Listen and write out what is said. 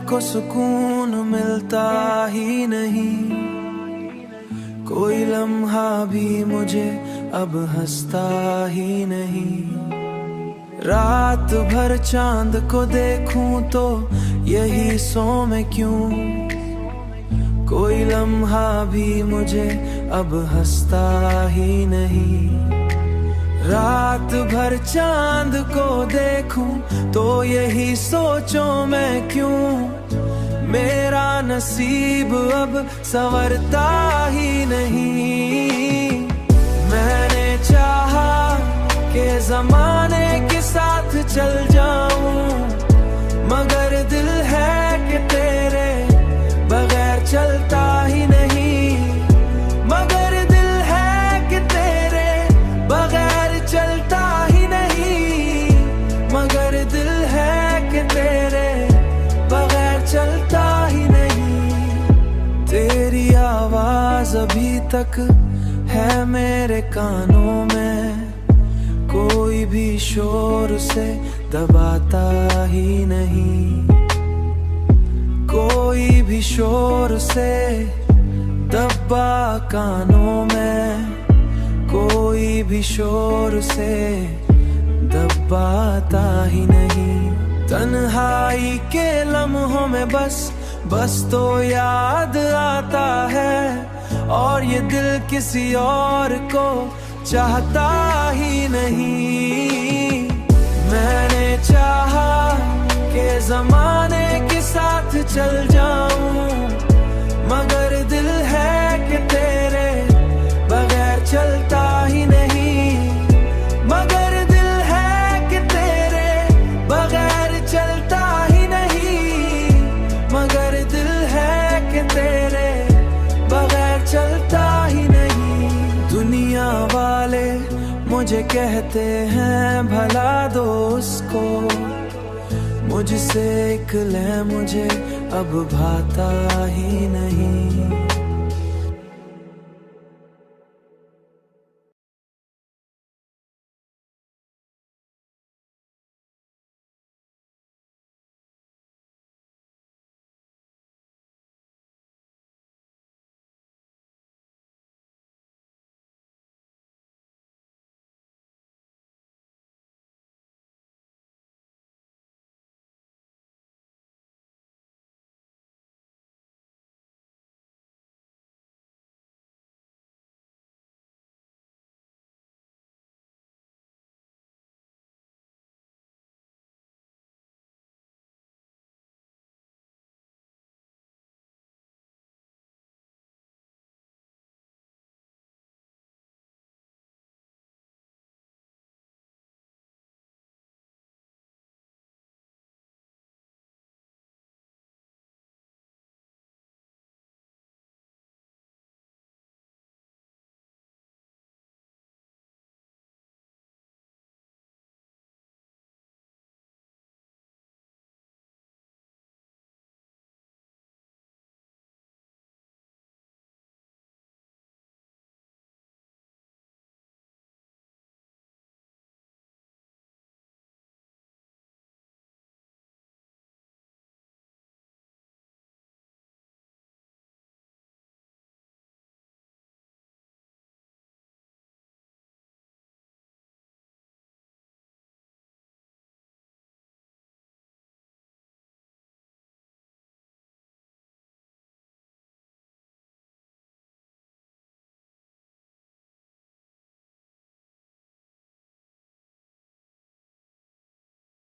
को सुकून मिलता ही नहीं, कोई लम्हा भी मुझे अब हंसता ही नहीं। रात भर चांद को देखूं तो यही सो मैं क्यों, कोई लम्हा भी मुझे अब हंसता ही नहीं। रात भर चांद को देखूं तो यही सोचूं मैं क्यों, मेरा नसीब अब संवरता ही नहीं। मैंने चाहा कि ज़माने के साथ चल जाऊं, मगर दिल है कि तेरे बगैर चलता ही नहीं। मगर दिल है कि तेरे बगैर चलता ही नहीं। मगर दिल है कि तेरे बगैर चलता ही नहीं। तेरी आवाज अभी तक है मेरे कानों में, कोई भी शोर से दबाता ही नहीं। कोई भी शोर से दबा कानों में, कोई भी शोर से दबाता ही नहीं। तन्हाई के लम्हों में बस तो याद आता है, और ये दिल किसी और को चाहता ही नहीं। मैंने चाहा कि ज़माने के साथ चल जाऊं, मगर दिल है कि तेरे बगैर चलता ही नहीं। मगर दिल है कि तेरे बगैर चलता ही नहीं। मगर दिल है कि तेरे बगैर चलता ही नहीं। दुनिया वाले मुझे कहते हैं भला दोस्त को, मुझसे निकले मुझे अब भाता ही नहीं।